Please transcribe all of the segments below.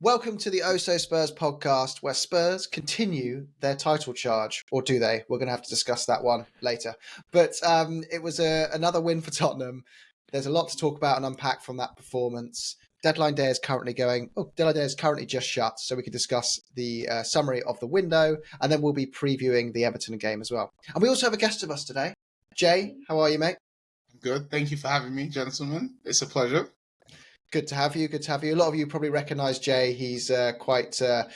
Welcome to the Oh So Spurs podcast, where Spurs continue their title charge, or do they? We're going to have to discuss that one later. But it was another win for Tottenham. There's a lot to talk about and unpack from that performance. Deadline day is currently just shut, so we can discuss the summary of the window, and then we'll be previewing the Everton game as well. And we also have a guest with us today. Jay, how are you, mate? I'm good. Thank you for having me, gentlemen. It's a pleasure. Good to have you. A lot of you probably recognise Jay. He's quite a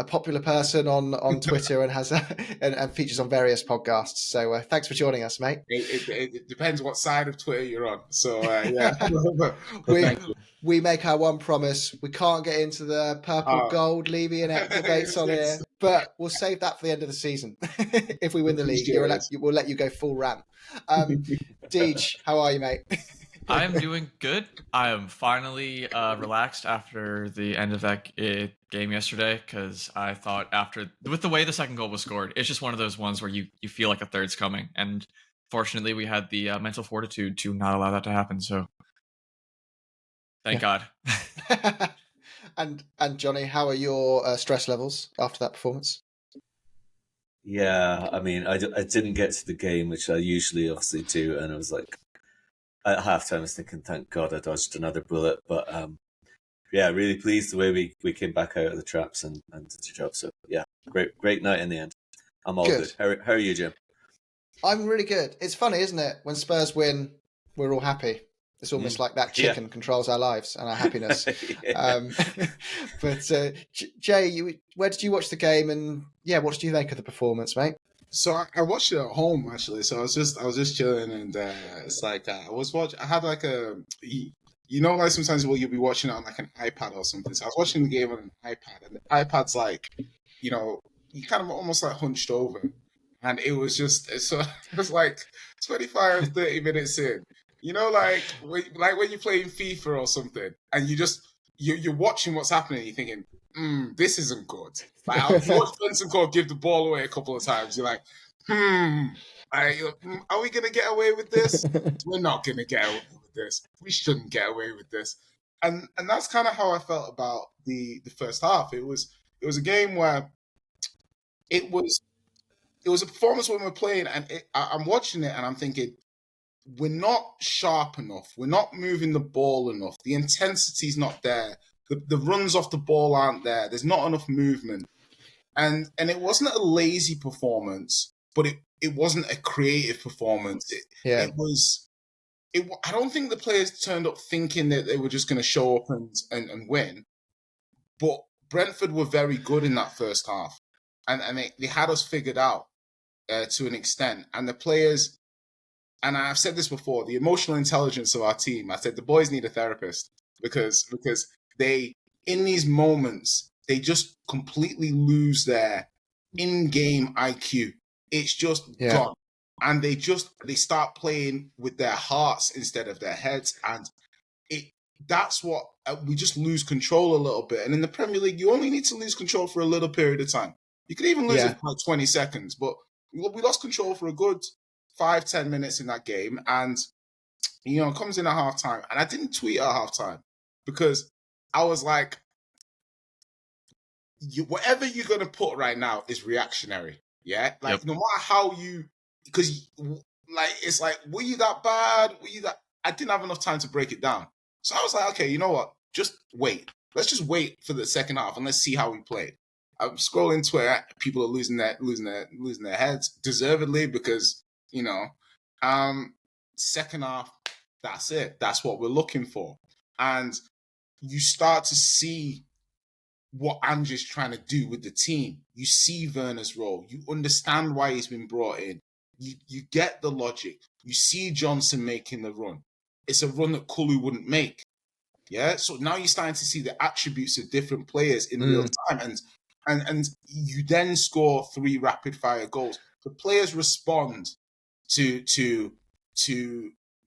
popular person on Twitter and has and features on various podcasts. So thanks for joining us, mate. It depends what side of Twitter you're on. So yeah, we make our one promise. We can't get into the purple gold Levy and Ek debates on here, but we'll save that for the end of the season. If we win the league, we'll let you go full rant. Deej, how are you, mate? I am doing good. I am finally relaxed after the end of that game yesterday, because I thought with the way the second goal was scored, it's just one of those ones where you feel like a third's coming. And fortunately, we had the mental fortitude to not allow that to happen. So thank God. And Johnny, how are your stress levels after that performance? Yeah, I mean, I didn't get to the game, which I usually obviously do, and I was like, at halftime, I was thinking, thank God I dodged another bullet. But yeah, really pleased the way we came back out of the traps and did the job. So yeah, great night in the end. I'm all good. How are you, Jim? I'm really good. It's funny, isn't it? When Spurs win, we're all happy. It's almost like that chicken controls our lives and our happiness. But Jay, where did you watch the game? And yeah, what did you think of the performance, mate? So I watched it at home actually. So I was just chilling, and it's like I had like like sometimes you'll be watching it on like an iPad or something. So I was watching the game on an iPad, and the iPad's like, you kind of almost like hunched over, and it was like 25, 30 minutes in. Like when you're playing FIFA or something, and you're watching what's happening, and you're thinking, this isn't good. Like I've watched Benson Court give the ball away a couple of times. You're like, are we gonna get away with this? We're not gonna get away with this. We shouldn't get away with this. And that's kind of how I felt about the first half. It was a game where it was a performance when we're playing, and I'm watching it and I'm thinking, we're not sharp enough. We're not moving the ball enough. The intensity's not there. The runs off the ball aren't there. There's not enough movement. And it wasn't a lazy performance, but it wasn't a creative performance. I don't think the players turned up thinking that they were just going to show up and win. But Brentford were very good in that first half. And they had us figured out to an extent. And the players, and I've said this before, the emotional intelligence of our team, I said the boys need a therapist because they, in these moments, they just completely lose their in-game IQ. It's just gone. And they start playing with their hearts instead of their heads. And that's what, we just lose control a little bit. And in the Premier League, you only need to lose control for a little period of time. You could even lose it for like 20 seconds. But we lost control for a good 5-10 minutes in that game. And, it comes in at halftime. And I didn't tweet at halftime because I was like, whatever you're going to put right now is reactionary. Yeah? Like, no matter how because, like, it's like, were you that bad? I didn't have enough time to break it down. So I was like, okay, you know what? Just wait. Let's just wait for the second half and let's see how we play. I'm scrolling Twitter. People are losing their heads deservedly because, second half, that's it. That's what we're looking for. And you start to see what Ange is trying to do with the team. You see Werner's role. You understand why he's been brought in. You get the logic. You see Johnson making the run. It's a run that Kulu wouldn't make. Yeah? So now you're starting to see the attributes of different players in real time. And you then score 3 rapid-fire goals. The players respond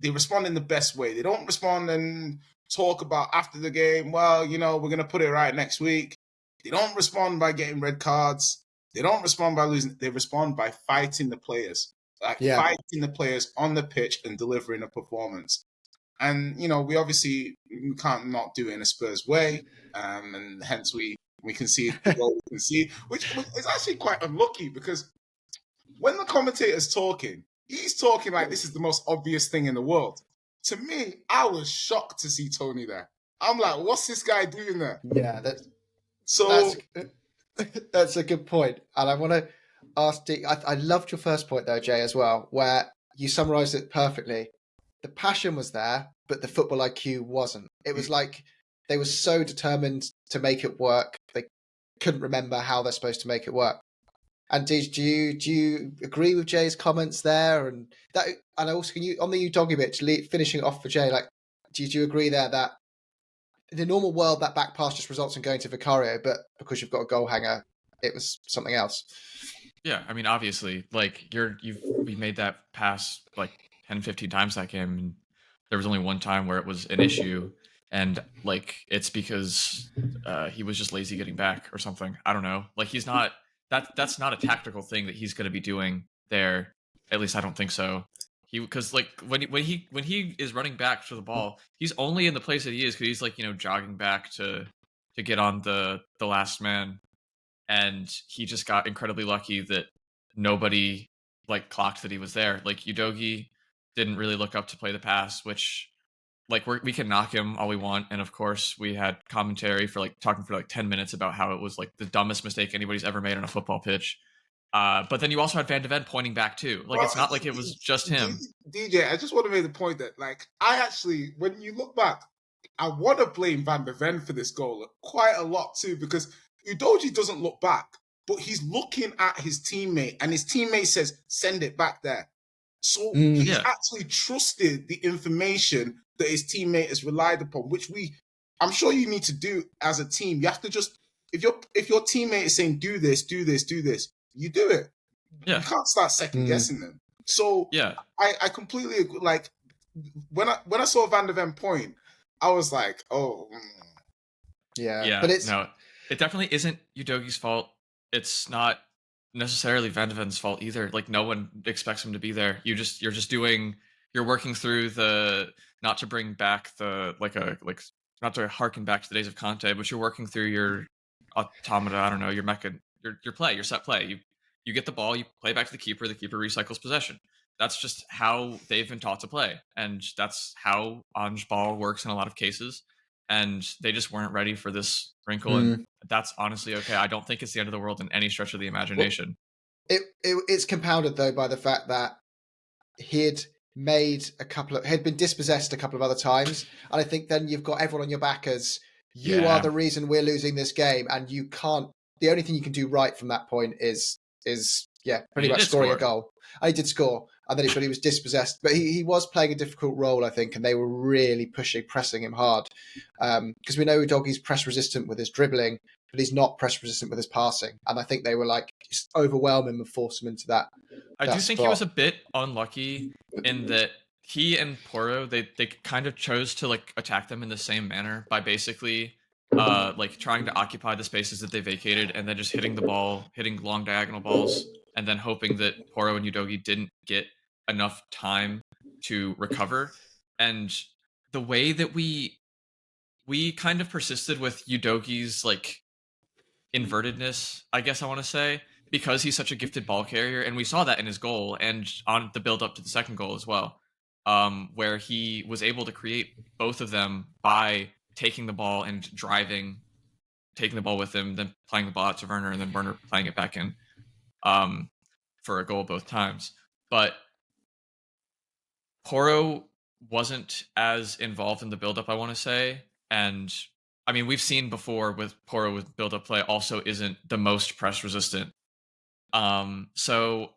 they respond in the best way. They don't respond and talk about after the game, well, we're going to put it right next week. They don't respond by getting red cards. They don't respond by losing. They respond by fighting the players. Fighting the players on the pitch and delivering a performance. And we obviously can't not do it in a Spurs way, and hence we can see the goal we can see, which is actually quite unlucky because when the commentator's talking, he's talking like this is the most obvious thing in the world. To me, I was shocked to see Tony there. I'm like, what's this guy doing there? Yeah, that's a good point. And I want to ask, I loved your first point though, Jay, as well, where you summarised it perfectly. The passion was there, but the football IQ wasn't. It was like they were so determined to make it work, they couldn't remember how they're supposed to make it work. And do you agree with Jay's comments there? And also, can you on the Udogie bit, finishing it off for Jay, like, do you agree there that in the normal world that back pass just results in going to Vicario, but because you've got a goal hanger, it was something else? Yeah, I mean, obviously, like we made that pass like 10, 15 times that game, and there was only one time where it was an issue, and like it's because he was just lazy getting back or something. I don't know. Like he's not that's not a tactical thing that he's going to be doing there. At least I don't think so. Because like when he is running back to the ball, he's only in the place that he is because he's like jogging back to get on the last man, and he just got incredibly lucky that nobody like clocked that he was there. Like Udogie didn't really look up to play the pass, which like we can knock him all we want, and of course we had commentary for like talking for like 10 minutes about how it was like the dumbest mistake anybody's ever made on a football pitch. But then you also had Van de Ven pointing back too. Like it's not like it was just him. DJ, I just want to make the point that like I actually, when you look back, I want to blame Van de Ven for this goal quite a lot too, because Udogie doesn't look back, but he's looking at his teammate, and his teammate says, "Send it back there." So he's actually trusted the information that his teammate has relied upon, which I'm sure you need to do as a team. You have to just, if your teammate is saying, "Do this, do this, do this," you do it. Yeah. You can't start second guessing them. So yeah, I completely agree. Like when I saw Van de Ven point, I was like, oh yeah. But it definitely isn't Udogie's fault. It's not necessarily Van de Ven's fault either. Like no one expects him to be there. You're working through not to bring back not to harken back to the days of Conte, but you're working through your automata. I don't know, your set play. You get the ball, you play back to the keeper recycles possession. That's just how they've been taught to play, and that's how Ange ball works in a lot of cases. And they just weren't ready for this wrinkle, and that's honestly okay. I don't think it's the end of the world in any stretch of the imagination. Well, it's compounded though by the fact that had been dispossessed a couple of other times, and I think then you've got everyone on your back as you are the reason we're losing this game, and you can't. The only thing you can do right from that point is pretty much scoring a goal. And he did score, but he was dispossessed. But he was playing a difficult role, I think, and they were really pressing him hard. Because we know Udogie's press resistant with his dribbling, but he's not press resistant with his passing. And I think they were like just overwhelm him and force him into that. I do think he was a bit unlucky in that he and Porro, they kind of chose to like attack them in the same manner by basically like trying to occupy the spaces that they vacated and then just hitting long diagonal balls, and then hoping that Porro and Udogie didn't get enough time to recover. And the way that we kind of persisted with Udogie's like invertedness, I guess I want to say, because he's such a gifted ball carrier, and we saw that in his goal and on the build up to the second goal as well, where he was able to create both of them by taking the ball and taking the ball with him, then playing the ball out to Werner, and then Werner playing it back in for a goal both times. But Porro wasn't as involved in the build-up, I want to say. And I mean, we've seen before with Porro with build-up play also isn't the most press resistant. So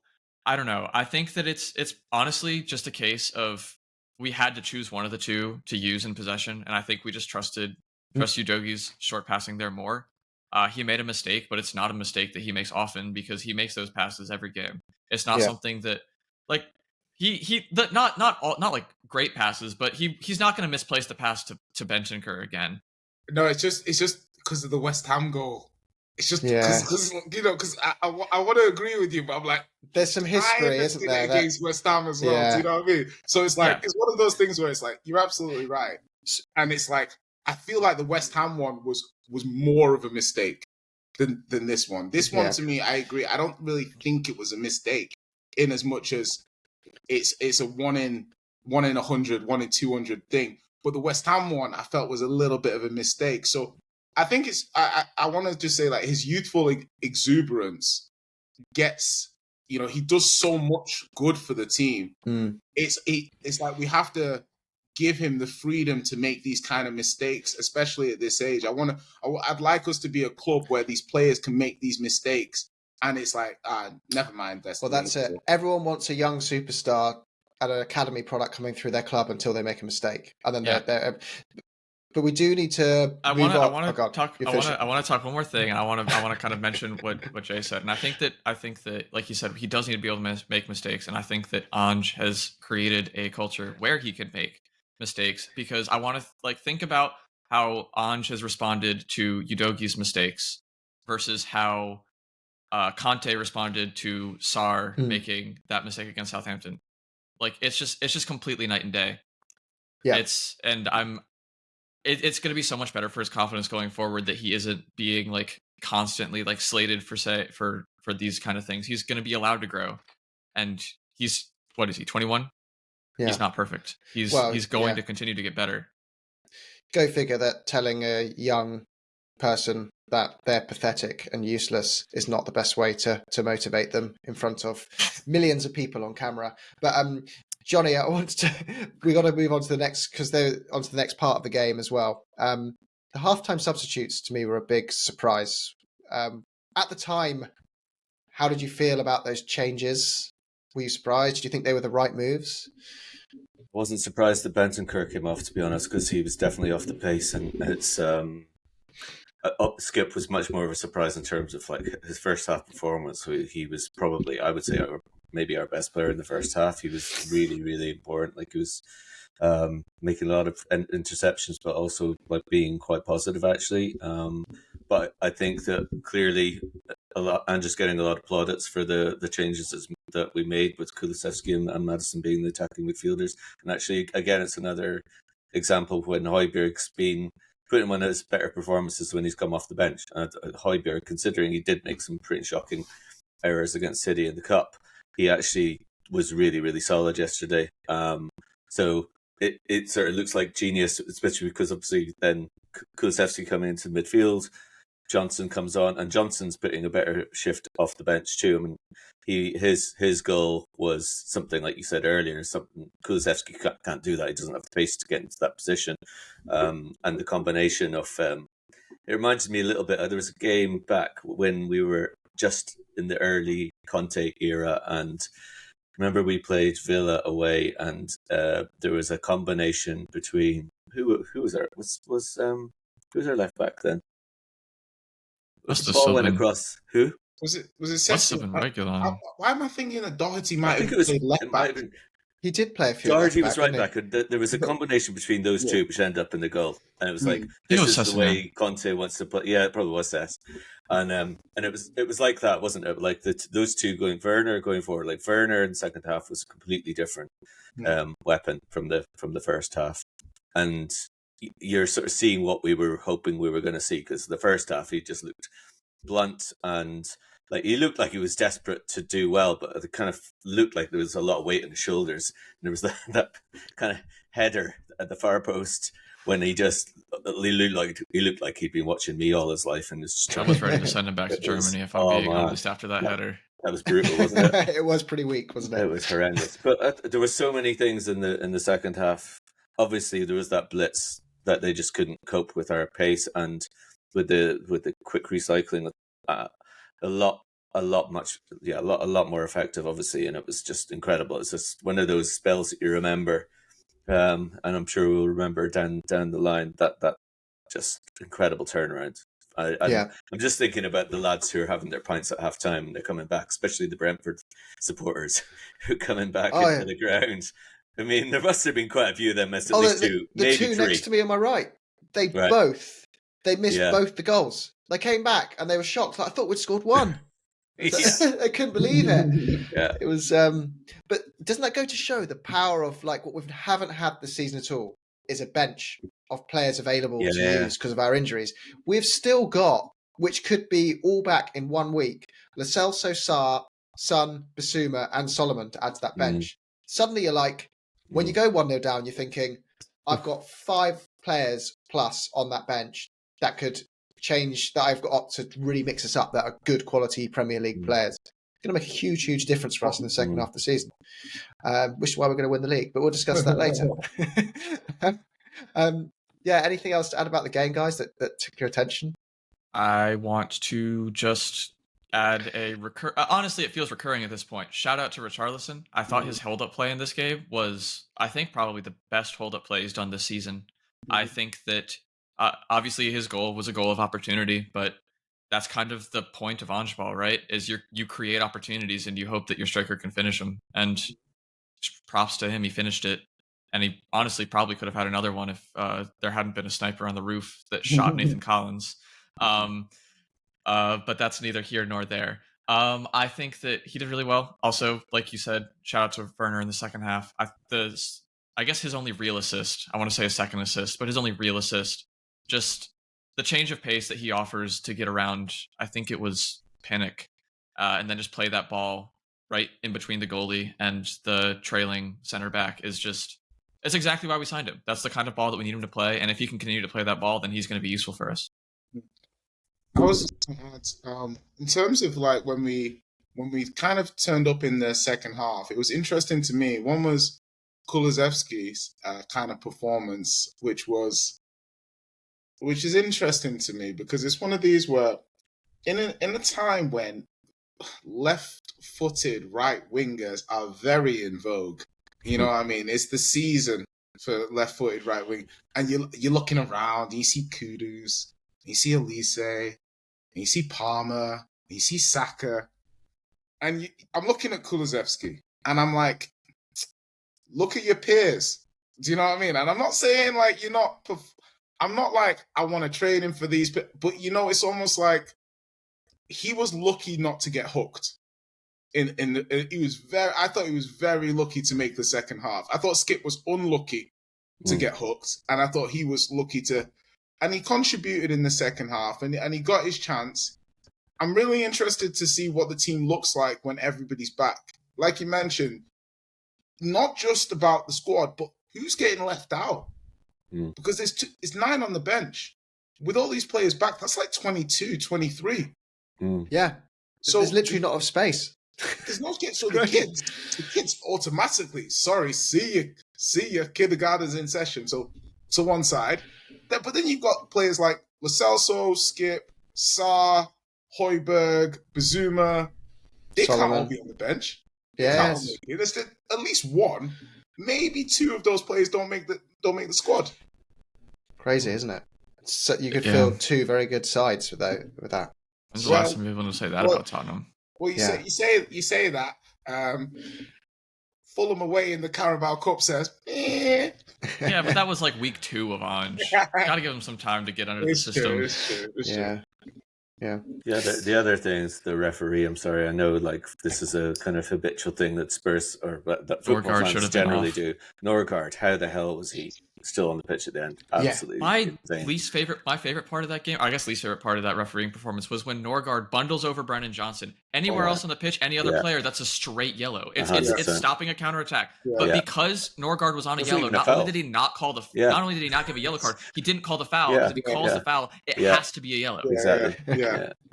I don't know. I think that it's honestly just a case of we had to choose one of the two to use in possession, and I think we just trust Udogie's short passing there more. He made a mistake, but it's not a mistake that he makes often because he makes those passes every game. It's not something that like not like great passes, but he's not going to misplace the pass to Bentancur again. No, it's just because of the West Ham goal. It's just Yeah. because I want to agree with you, but I'm like, There's some history, I isn't did there? it against West Ham as well. Yeah. Do you know what I mean? So it's like Yeah. it's one of those things where it's like you're absolutely right, and it's like I feel like the West Ham one was more of a mistake than this one. This one to me, I agree. I don't really think it was a mistake in as much as it's a 1 in 100, 1 in 200 thing. But the West Ham one, I felt was a little bit of a mistake. So I think it's I want to just say like his youthful exuberance gets, he does so much good for the team. It's like we have to give him the freedom to make these kind of mistakes, especially at this age. I'd like us to be a club where these players can make these mistakes, and it's like, never mind. Well, that's it. Everyone wants a young superstar and an academy product coming through their club until they make a mistake, and then they're. But we do need to. I want to talk one more thing, and I want to kind of mention what Jay said, and I think that like you said, he does need to be able to make mistakes, and I think that Ange has created a culture where he can make mistakes, because I want to think about how Ange has responded to Udogie's mistakes versus how Conte responded to Sarr making that mistake against Southampton. Like it's just completely night and day. Yeah. It's going to be so much better for his confidence going forward that he isn't being constantly slated for these kind of things. He's going to be allowed to grow, and he's, what is he, 21? Yeah. He's not perfect. He's going to continue to get better. Go figure that telling a young person that they're pathetic and useless is not the best way to motivate them in front of millions of people on camera. But Johnny, we got to move on to the next, because they're onto the next part of the game as well. The halftime substitutes to me were a big surprise. At the time, how did you feel about those changes? Were you surprised? Did you think they were the right moves? Wasn't surprised that Bentancur came off, to be honest, because he was definitely off the pace, and it's Skip was much more of a surprise in terms of his first half performance. He was probably, I would say, maybe our best player in the first half. He was really, really important. He was making a lot of interceptions, but also being quite positive actually. But I think that clearly and just getting a lot of plaudits for the changes that we made with Kulusevski and Maddison being the attacking midfielders. And actually, again, it's another example of when Højbjerg's been putting one of his better performances when he's come off the bench. Højbjerg, considering he did make some pretty shocking errors against City in the Cup, he actually was really, really solid yesterday. So it sort of looks like genius, especially because obviously then Kulusevski coming into midfield, Johnson comes on, and Johnson's putting a better shift off the bench too. I mean, his goal was something like you said earlier. Something Kulusevski can't do that. He doesn't have the pace to get into that position. And the combination of it reminds me a little bit. There was a game back when we were just in the early Conte era, and remember we played Villa away, and there was a combination between who was our left back then? The ball went across. Who was it? Must have been regular. Why am I thinking that Doherty might have played left back? He did play a few. Doherty was right back. There was a combination between those two, which ended up in the goal, and it was this is the way Conte wants to play. Yeah, it probably was Cess. And it was like that, wasn't it? Those two Werner going forward. Werner in the second half was a completely different weapon from the first half, and you're sort of seeing what we were hoping we were going to see, because the first half he just looked blunt and he looked like he was desperate to do well, but it kind of looked like there was a lot of weight on his shoulders, and there was that kind of header at the far post when he looked like he'd been watching me all his life, and was just I was ready to send him back to Germany if I'm being honest after that header. That was brutal, wasn't it? It was pretty weak, wasn't it? It was horrendous. But there were so many things in the second half. Obviously, there was that blitz that they just couldn't cope with our pace, and with the quick recycling, a lot more effective, obviously, and it was just incredible. It's just one of those spells that you remember, and I'm sure we'll remember down the line that just incredible turnaround. I'm just thinking about the lads who are having their pints at half time and they're coming back, especially the Brentford supporters who are coming back into the ground. I mean, there must have been quite a few of them missed at least two, maybe two three. Next to me on my right, they missed both the goals. They came back and they were shocked. Like, I thought we'd scored one. Yeah. They couldn't believe it. Yeah. It was, but doesn't that go to show the power of like what we haven't had this season at all is a bench of players available to use because of our injuries. We've still got, which could be all back in 1 week, Lo Celso, Sarr, Son, Basuma, and Solomon to add to that bench. Suddenly you're like, when you go 1-0 down, you're thinking, I've got 5 players plus on that bench that could change, that I've got to really mix us up, that are good quality Premier League players. It's going to make a huge, huge difference for us in the second half of the season. Which is why we're going to win the league, but we'll discuss that later. Anything else to add about the game, guys, that took your attention? I want to just add a honestly, it feels recurring at this point. Shout out to Richarlison. I thought his hold-up play in this game was, I think, probably the best hold-up play he's done this season. I think that obviously his goal was a goal of opportunity, but that's kind of the point of Ange ball, right? Is you create opportunities and you hope that your striker can finish them. And props to him, he finished it. And he honestly probably could have had another one if there hadn't been a sniper on the roof that shot Nathan Collins. But that's neither here nor there. I think that he did really well. Also, like you said, shout out to Werner in the second half. I guess his only real assist, I want to say a second assist, but his only real assist, just the change of pace that he offers to get around, I think it was Pinnock, and then just play that ball right in between the goalie and the trailing center back is just, it's exactly why we signed him. That's the kind of ball that we need him to play. And if he can continue to play that ball, then he's going to be useful for us. I was in terms of like when we kind of turned up in the second half, it was interesting to me. One was Kulusevski's kind of performance, which is interesting to me because it's one of these where in a time when left-footed right wingers are very in vogue, you know what I mean? It's the season for left-footed right wing, and you're looking around, and you see Kudus, you see Elise, and you see Palmer, and you see Saka, and I'm looking at Kulusevski, and I'm like, look at your peers. Do you know what I mean? And I'm not saying like I'm not like I want to trade him for these, but you know, it's almost like he was lucky not to get hooked. I thought he was very lucky to make the second half. I thought Skip was unlucky to get hooked, and I thought he was lucky and he contributed in the second half, and he got his chance. I'm really interested to see what the team looks like when everybody's back. Like you mentioned, not just about the squad, but who's getting left out. Because it's 9 on the bench. With all these players back, that's like 22, 23. Yeah. So there's literally not enough space. There's no kids. So the kids automatically, see your kindergarten's in session. So to one side. But then you've got players like Lo Celso, Skip, Sarr, Højbjerg, Basuma. They can't all be on the bench. Yes. There's at least one, maybe 2 of those players don't make the squad. Crazy, isn't it? So you could field 2 very good sides with that. When's the last time you've been able to say that about Tottenham? Well, you say that. Fulham away in the Carabao Cup says, eh. Yeah, but that was like week 2 of Ange. Got to give him some time to get under the system. It's true. Yeah. The other thing is the referee. I'm sorry, I know like this is a kind of habitual thing that Spurs or that football fans generally do. Norgard, how the hell was he still on the pitch at the end? Absolutely. My favorite part of that game, or I guess least favorite part of that refereeing performance was when Norgard bundles over Brennan Johnson. Anywhere else on the pitch, any other player, that's a straight yellow. It's stopping a counterattack. But because Norgard was on a yellow, not only did he not give a yellow card, he didn't call the foul. Because if he calls the foul, it has to be a yellow. Exactly.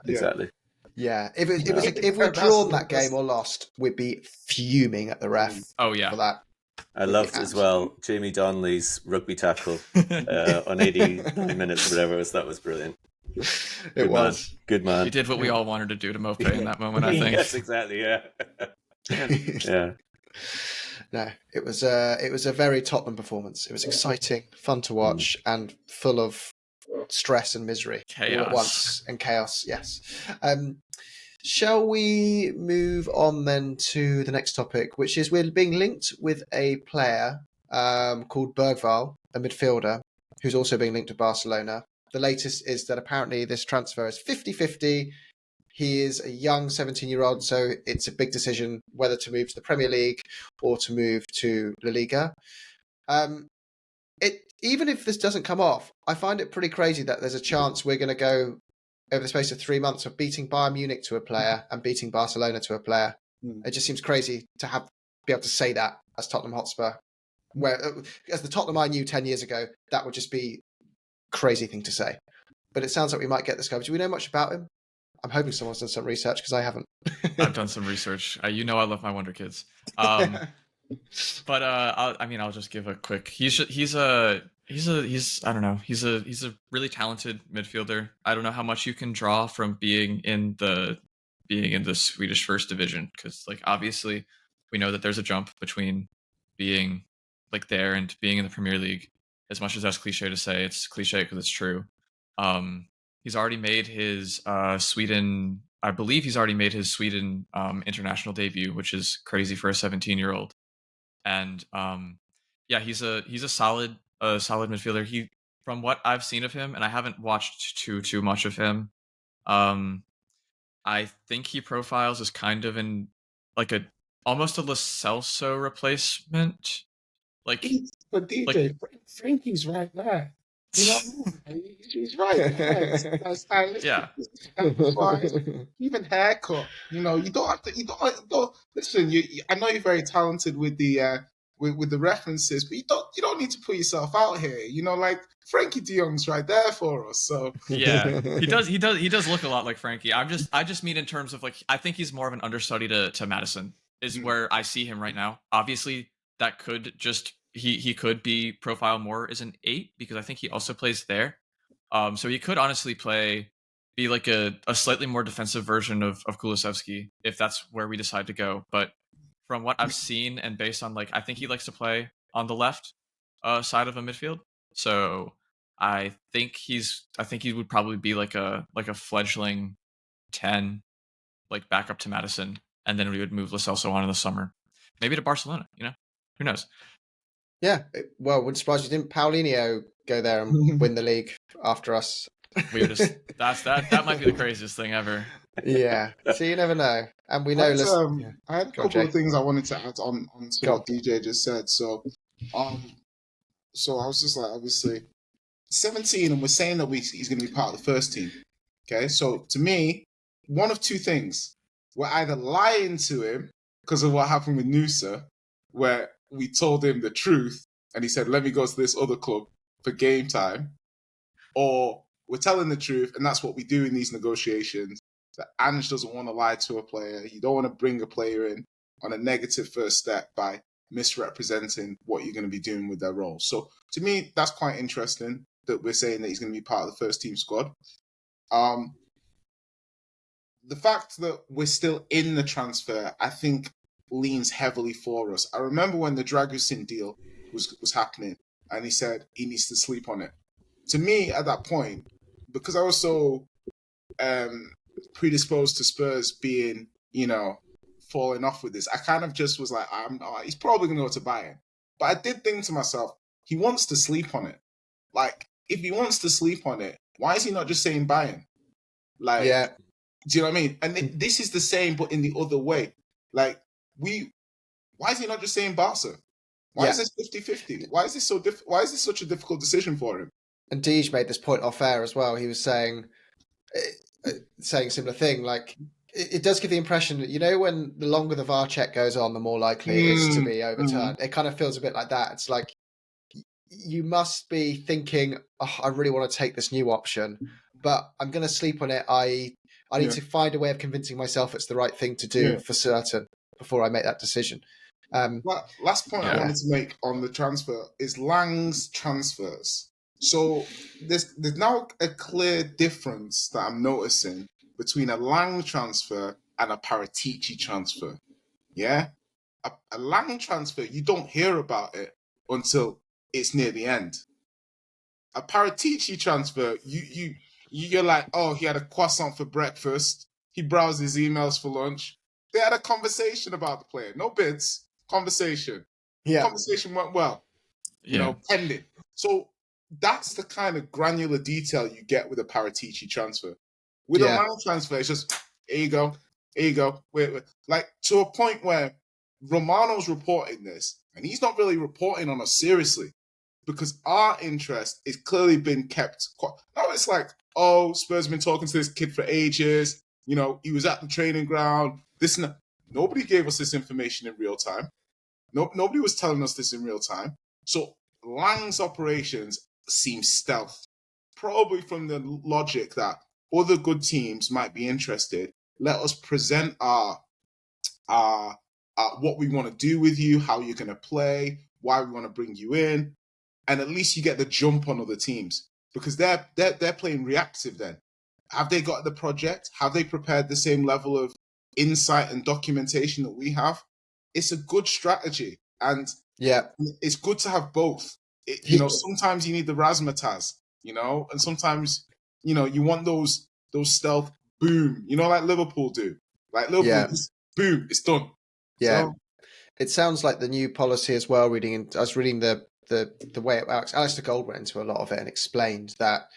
Exactly. Yeah, if we'd drawn that game or lost, we'd be fuming at the ref. Oh yeah, for that. I loved as well Jamie Donnelly's rugby tackle on 89 minutes, whatever it was. That was brilliant. Good man. He did what we all wanted to do to Mopé in that moment. I think. Yes, exactly. Yeah. Yeah. No, it was a very Tottenham performance. It was exciting, fun to watch, and full of stress and misery all at once, and chaos. Yes. Shall we move on then to the next topic, which is we're being linked with a player called Bergvall, a midfielder, who's also being linked to Barcelona. the latest is that apparently this transfer is 50-50. He is a young 17-year-old, so it's a big decision whether to move to the Premier League or to move to La Liga. Even if this doesn't come off, I find it pretty crazy that there's a chance we're going to go over the space of 3 months of beating Bayern Munich to a player and beating Barcelona to a player. It just seems crazy to be able to say that as Tottenham Hotspur. Where, as the Tottenham I knew 10 years ago, that would just be a crazy thing to say. But it sounds like we might get this guy. Do we know much about him? I'm hoping someone's done some research because I haven't. I've done some research. I love my Wonder Kids. But I'll just give a quick. He's I don't know. He's a really talented midfielder. I don't know how much you can draw from being in the Swedish first division, because like obviously we know that there's a jump between being like there and being in the Premier League. As much as that's cliche to say, it's cliche because it's true. He's already made his Sweden. I believe he's already made his Sweden international debut, which is crazy for a 17-year-old. And he's a solid midfielder. He, from what I've seen of him, and I haven't watched too much of him, I think he profiles as kind of in like almost a Lo Celso replacement. Like, but DJ, Frankie's right there. You know what I mean? He's right there. Yeah. Even haircut. You know, you don't have to. You don't listen. I know you're very talented with the with the references, but you don't need to put yourself out here. You know, like Frankie De Jong's right there for us. So yeah, he does look a lot like Frankie. I just mean in terms of like, I think he's more of an understudy to Madison is where I see him right now. Obviously, that could just he could be profiled more as an 8 because I think he also plays there. So he could honestly be like a slightly more defensive version of Kulusevski if that's where we decide to go. But from what I've seen and based on like, I think he likes to play on the left side of a midfield. So I think he would probably be like a fledgling 10, like back up to Madison, and then we would move Lo Celso on in the summer, maybe to Barcelona. You know, who knows? Yeah, well, wouldn't surprise you. Didn't Paulinho go there and win the league after us? That might be the craziest thing ever. Yeah, so you never know. And we know. I had a couple of things I wanted to add on to what DJ just said. So I was just like, obviously, 17, and we're saying that he's going to be part of the first team. Okay, so to me, one of two things: we're either lying to him because of what happened with Nusa, where we told him the truth and he said, let me go to this other club for game time, or we're telling the truth and that's what we do in these negotiations, that Ange doesn't want to lie to a player. You don't want to bring a player in on a negative first step by misrepresenting what you're going to be doing with their role. So to me, that's quite interesting that we're saying that he's going to be part of the first team squad. The fact that we're still in the transfer, I think, leans heavily for us. I remember when the Dragusin deal was happening and he said he needs to sleep on it. To me, at that point, because I was so predisposed to Spurs being, falling off with this, I kind of just was like, he's probably going to go to Bayern. But I did think to myself, he wants to sleep on it. Like, if he wants to sleep on it, why is he not just saying Bayern? Like, yeah. Do you know what I mean? And this is the same, but in the other way. Like, why is he not just saying Barca? Why is this 50-50? Why is this why is this such a difficult decision for him? And Deej made this point off air as well. He was saying a similar thing. Like, it does give the impression that, when the longer the VAR check goes on, the more likely it is to be overturned. It kind of feels a bit like that. It's like, you must be thinking, I really want to take this new option, but I'm going to sleep on it. I need to find a way of convincing myself it's the right thing to do for certain before I make that decision. Last point I wanted to make on the transfer is Lang's transfers. So there's now a clear difference that I'm noticing between a Lang transfer and a Paratici transfer. Yeah? A Lang transfer, you don't hear about it until it's near the end. A Paratici transfer, you're like, oh, he had a croissant for breakfast. He browsed his emails for lunch. They had a conversation about the player. No bids. Conversation. Yeah. Conversation went well. Pending. So that's the kind of granular detail you get with a Paratici transfer. With a Yeah. Lang transfer, it's just, here you go, wait. Like, to a point where Romano's reporting this, and he's not really reporting on us seriously, because our interest is clearly been kept quite. Now it's like, oh, Spurs have been talking to this kid for ages. You know, he was at the training ground. This and that. Nobody gave us this information in real time. Nobody was telling us this in real time. So Lang's operations seem stealth, probably from the logic that other good teams might be interested. Let us present our what we want to do with you, how you're going to play, why we want to bring you in, and at least you get the jump on other teams because they're playing reactive. Then have they got the project? Have they prepared the same level of insight and documentation that we have? It's a good strategy, and it's good to have both. Sometimes you need the razzmatazz, and sometimes you want those stealth boom, like Liverpool do. Like Liverpool, boom, it's done. Yeah, so, it sounds like the new policy as well. I was reading the way Alistair Gold went into a lot of it and explained that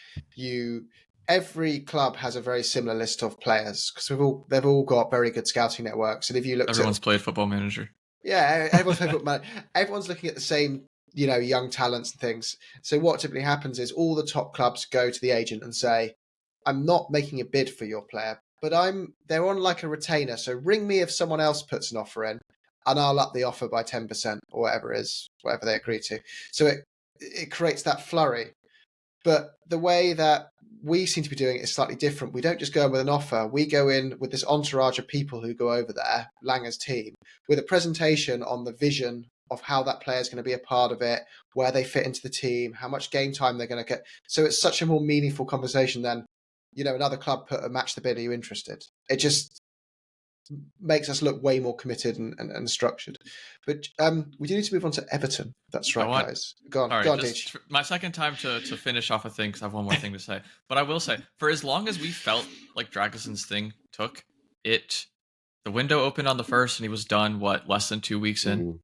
every club has a very similar list of players because they've all got very good scouting networks. And if you look, everyone's played Football Manager. Yeah, everyone's played Football Manager. Everyone's looking at the same, young talents and things. So what typically happens is all the top clubs go to the agent and say, "I'm not making a bid for your player, but they're on like a retainer. So ring me if someone else puts an offer in, and I'll up the offer by 10% or whatever they agree to." So it creates that flurry. But the way that we seem to be doing it is slightly different. We don't just go in with an offer. We go in with this entourage of people who go over there, Langer's team, with a presentation on the vision of how that player is going to be a part of it, where they fit into the team, how much game time they're going to get. So it's such a more meaningful conversation than, another club put a match the bid, are you interested? It just makes us look way more committed and structured. But we do need to move on to Everton. That's right, guys. Go on, Deej. My second time to finish off a thing because I have one more thing to say. But I will say, for as long as we felt like Dragoson's thing took, the window opened on the 1st and he was done, less than 2 weeks in?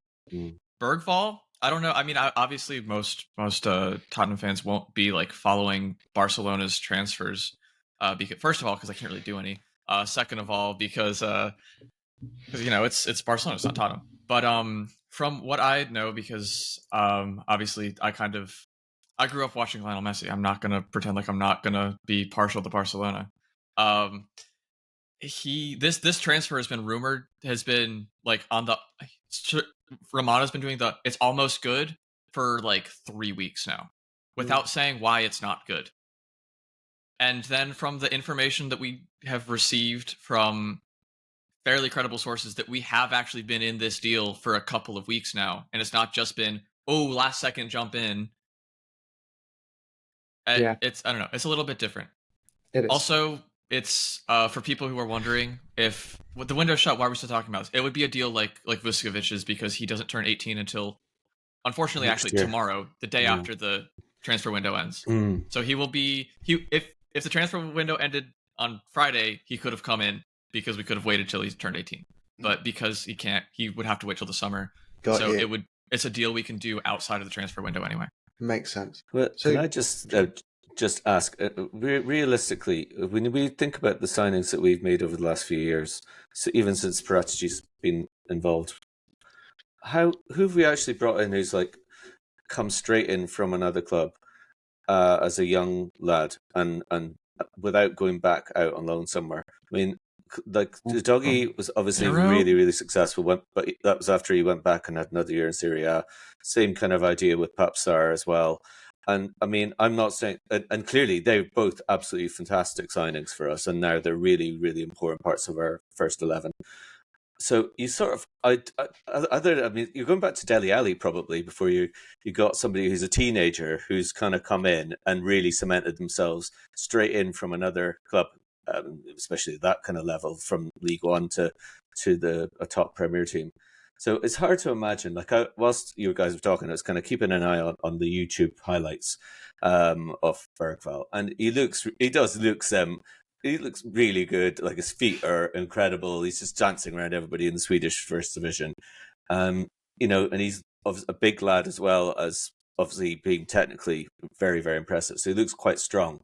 Bergvall, I don't know. I mean, obviously most Tottenham fans won't be like following Barcelona's transfers. Because first of all, because I can't really do any. Second of all, because it's Barcelona, it's not Tottenham. But from what I know, because obviously I grew up watching Lionel Messi. I'm not gonna pretend like I'm not gonna be partial to Barcelona. This transfer has been like on the Romano's been doing it's almost good for like 3 weeks now, without saying why it's not good. And then from the information that we have received from fairly credible sources that we have actually been in this deal for a couple of weeks now. And it's not just been, last second jump in. It's, I don't know, it's a little bit different. It is. Also, it's for people who are wondering if with the window shut, why are we still talking about this? It would be a deal like Vuckovic's because he doesn't turn 18 until, unfortunately, tomorrow, the day after the transfer window ends. So he will be, if the transfer window ended on Friday, he could have come in because we could have waited till he turned 18. But because he can't, he would have to wait till the summer. It's a deal we can do outside of the transfer window anyway. Makes sense. Well, can I just ask, realistically, when we think about the signings that we've made over the last few years, so even since Paratici's been involved, who have we actually brought in who's like come straight in from another club as a young lad and without going back out on loan somewhere? I mean, like Udogie was obviously really, really successful, but that was after he went back and had another year in Serie A. Same kind of idea with Papsar as well. And I mean, I'm not saying, and clearly they're both absolutely fantastic signings for us, and now they're really, really important parts of our first 11. So you sort of, you're going back to Dele Alli probably before you got somebody who's a teenager who's kind of come in and really cemented themselves straight in from another club, especially that kind of level from League One to a top Premier team. So it's hard to imagine. Like whilst you guys were talking, I was kind of keeping an eye on the YouTube highlights of Bergvall, and he looks really good. Like his feet are incredible. He's just dancing around everybody in the Swedish First Division. And he's a big lad as well as obviously being technically very, very impressive. So he looks quite strong,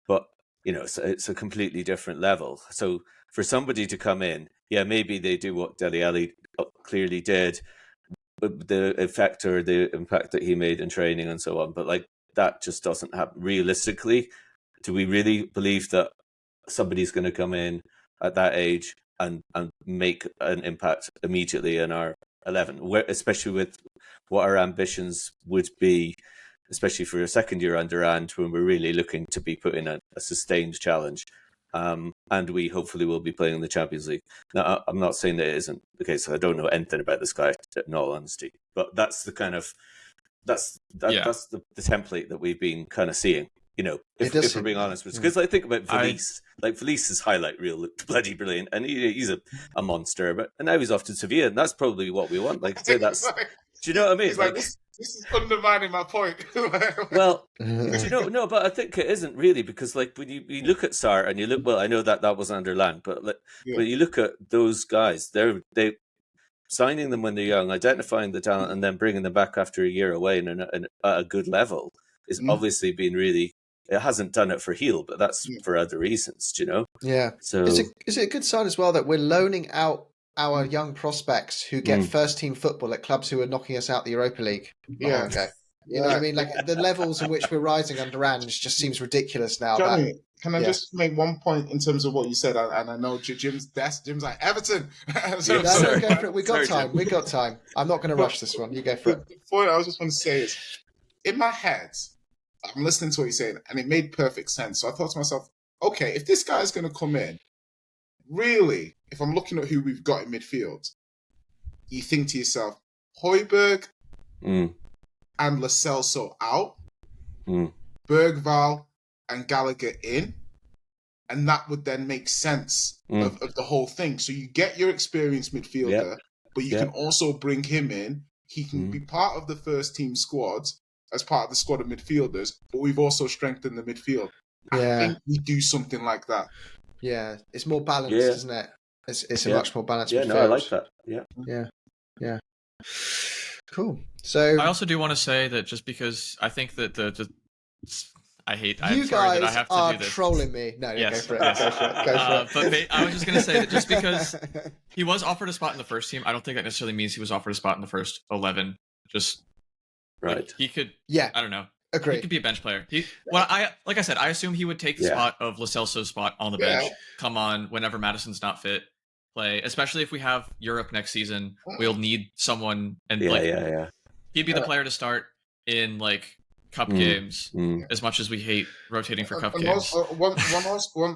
but it's a completely different level. So for somebody to come in, maybe they do what Dele Alli clearly did, the effect or the impact that he made in training and so on. But like that just doesn't happen realistically. Do we really believe that somebody's going to come in at that age and make an impact immediately in our 11, especially with what our ambitions would be, especially for a second year under Ange, when we're really looking to be put in a sustained challenge. And we hopefully will be playing in the Champions League. Now, I'm not saying that it isn't the case. I don't know anything about this guy, in all honesty. But that's the kind of that's the template that we've been kind of seeing. If we're being honest, because I think about Felice. Felice's highlight reel looked bloody brilliant, and he's a monster. And now he's off to Sevilla, and that's probably what we want. Like, say that's. Do you know what I mean? He's like this is undermining my point. Well, no, but I think it isn't really, because like when you look at Sarr and you look, well, I know that was under Lang, but when you look at those guys, they signing them when they're young, identifying the talent, and then bringing them back after a year away and at a good level is obviously been really. It hasn't done it for Heel, but that's for other reasons, Yeah. So is it a good sign as well that we're loaning out our young prospects who get first team football at clubs who are knocking us out the Europa League? Yeah. Okay. You know what I mean? Like the levels in which we're rising under Ange just seems ridiculous now. Johnny, can I just make one point in terms of what you said? And I know Jim's like Everton. Go for it. We got time. I'm not going to rush this one. You go for it. The point I was just going to say is, in my head, I'm listening to what you're saying, and it made perfect sense. So I thought to myself, okay, if this guy's going to come in, really, if I'm looking at who we've got in midfield, you think to yourself, Højbjerg and Lo Celso out, Bergvall and Gallagher in, and that would then make sense of the whole thing. So you get your experienced midfielder, but you can also bring him in. He can be part of the first team squad as part of the squad of midfielders, but we've also strengthened the midfield. I think we do something like that. Yeah, it's more balanced, isn't it? It's a much more balanced midfield. No, I like that. Yeah. Cool. So I also do want to say that just because I think that you guys are trolling me. No, yes, go for it. Go for it. But I was just going to say that just because he was offered a spot in the first team, I don't think that necessarily means he was offered a spot in the first 11. Just right. Like, he could. Yeah. I don't know. Agree. He could be a bench player. Like I said, I assume he would take the spot of Lo Celso's spot on the bench. Come on, whenever Madison's not fit, play. Especially if we have Europe next season, we'll need someone. And he'd be the player to start in like cup games. As much as we hate rotating for cup games. One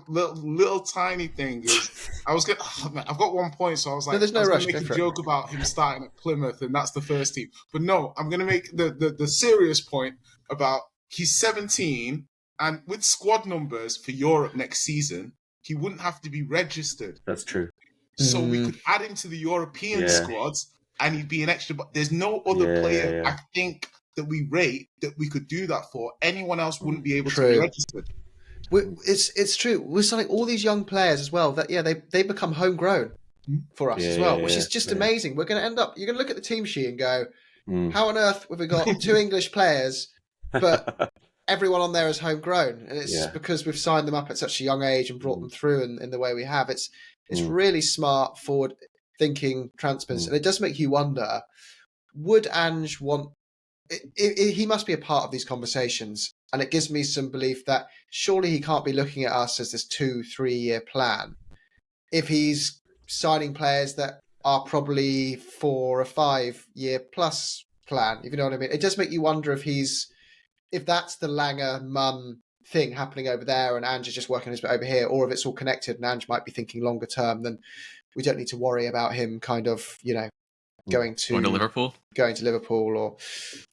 little tiny thing is, I've got 1 point, so I was like, there's no rush. Make a joke about him starting at Plymouth, and that's the first team. But no, I'm going to make the serious point about he's 17, and with squad numbers for Europe next season, he wouldn't have to be registered. That's true. So we could add him to the European squads, and he'd be an extra. But there's no other player I think that we rate that we could do that for. Anyone else wouldn't be able to be registered. It's true. We're signing all these young players as well that they become homegrown for us as well, which is just amazing. We're going to end up. You're going to look at the team sheet and go, how on earth have we got 2 English players, but everyone on there is homegrown? And it's because we've signed them up at such a young age and brought them through in the way we have. It's really smart, forward-thinking transfers, and it does make you wonder: would Ange want? He must be a part of these conversations, and it gives me some belief that surely he can't be looking at us as this 2-3 year plan if he's signing players that are probably 4 or 5 year plus plan, if you know what I mean. It does make you wonder if that's the Langer Munn thing happening over there and Ange is just working his bit over here, or if it's all connected and Ange might be thinking longer term, then we don't need to worry about him kind of, going to Liverpool,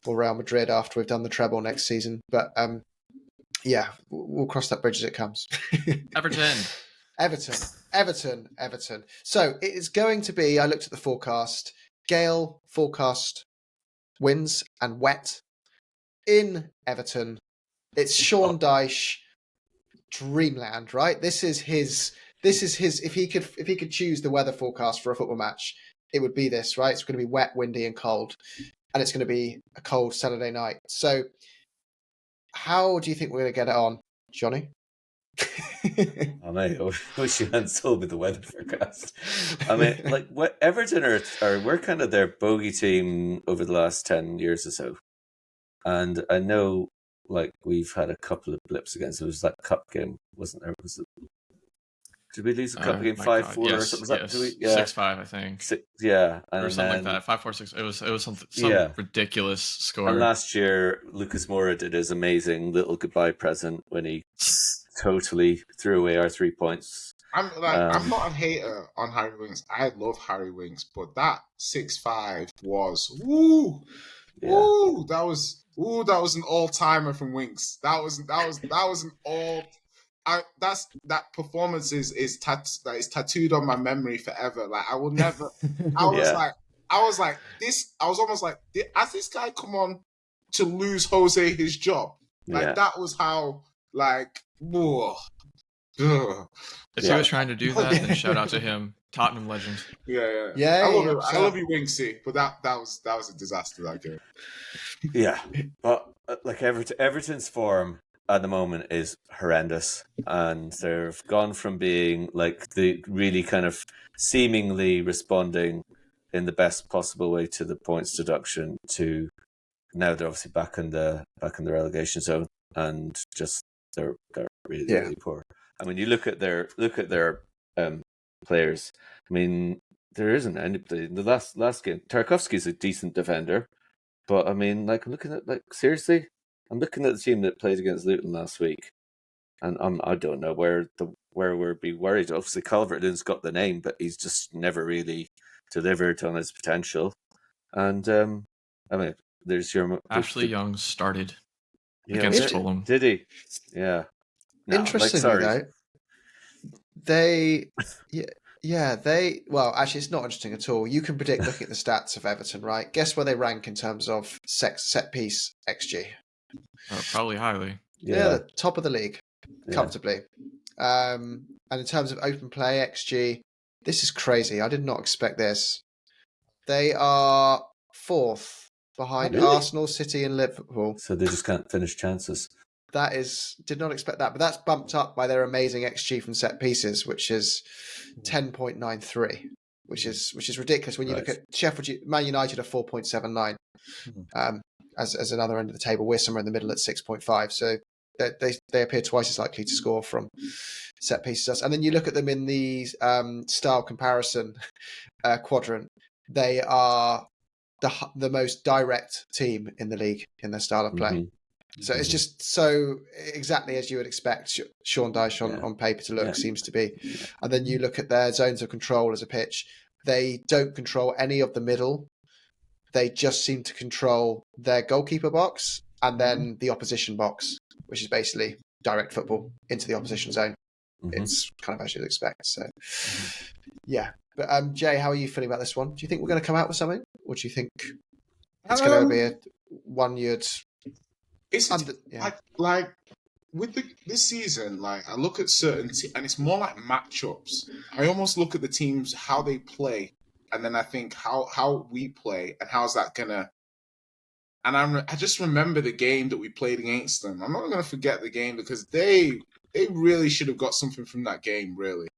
or Real Madrid after we've done the treble next season. But we'll cross that bridge as it comes. Everton. So it is going to be, I looked at the forecast, Gale forecast wins and wet in Everton. It's Sean Dyche dreamland, right? This is his if he could choose the weather forecast for a football match, it would be this, right? It's going to be wet, windy and cold. and it's going to be a cold Saturday night. So how do you think we're going to get it on, Johnny? I mate, I wish you hadn't told me the weather forecast. I mean, like, what Everton are we're kind of their bogey team over the last 10 years or so. And I know, like, we've had a couple of blips against it. It was that cup game, wasn't there? Did we lose a cup game 5-4 or something? Yes, Did we? 6-5, I think. Yeah, or something like that. 5-4-6. It was some ridiculous score. And last year, Lucas Moura did his amazing little goodbye present when he totally threw away our 3 points. I'm not a hater on Harry Winks. I love Harry Winks, but that 6-5 was that was an all timer from Winks. That was an all. That performance is tattooed on my memory forever. Like, I will never. I was like this. I was almost like, has this guy come on to lose Jose his job? Like, that was how, like, whoa. If he was trying to do that, then shout out to him. Tottenham legend. Yeah. I love you, Winksy, but that was a disaster, that game. Yeah, but like Everton's form at the moment is horrendous, and they've gone from being like the really kind of seemingly responding in the best possible way to the points deduction to now they're obviously back in the relegation zone, and just they're really poor. I mean, you look at their players. I mean, there isn't anybody in the last game. Tarkovsky's a decent defender, but I mean, like, I'm looking at, like, seriously, I'm looking at the team that played against Luton last week, and I don't know where we'd be worried. Obviously, Calvert-Lewin's got the name, but he's just never really delivered on his potential. And I mean, there's your Ashley Young started against Fulham. Did he? Yeah. No, Interestingly, though, well, actually, it's not interesting at all. You can predict looking at the stats of Everton, right? Guess where they rank in terms of set piece XG? Probably highly. Yeah, the top of the league, comfortably. And in terms of open play XG, this is crazy. I did not expect this. They are 4th behind Arsenal, City, and Liverpool. So they just can't finish chances. Did not expect that, but that's bumped up by their amazing XG from set pieces, which is 10.93, which is ridiculous when you look at Man United are 4.79. As another end of the table, we're somewhere in the middle at 6.5. So they appear twice as likely to score from set pieces. And then you look at them in the style comparison quadrant. They are the most direct team in the league in their style of play. Mm-hmm. So it's just so exactly as you would expect Sean Dyche on paper to look, seems to be. And then you look at their zones of control as a pitch. They don't control any of the middle. They just seem to control their goalkeeper box and then the opposition box, which is basically direct football into the opposition zone. Mm-hmm. It's kind of as you'd expect. So, yeah. But Jay, how are you feeling about this one? Do you think we're going to come out with something? Or do you think it's going to be a one you'd... Like with this season, like, I look at certain and it's more like matchups. I almost look at the teams, how they play, and then I think how we play and how's that gonna. And I just remember the game that we played against them. I'm not gonna forget the game because they really should have got something from that game, really,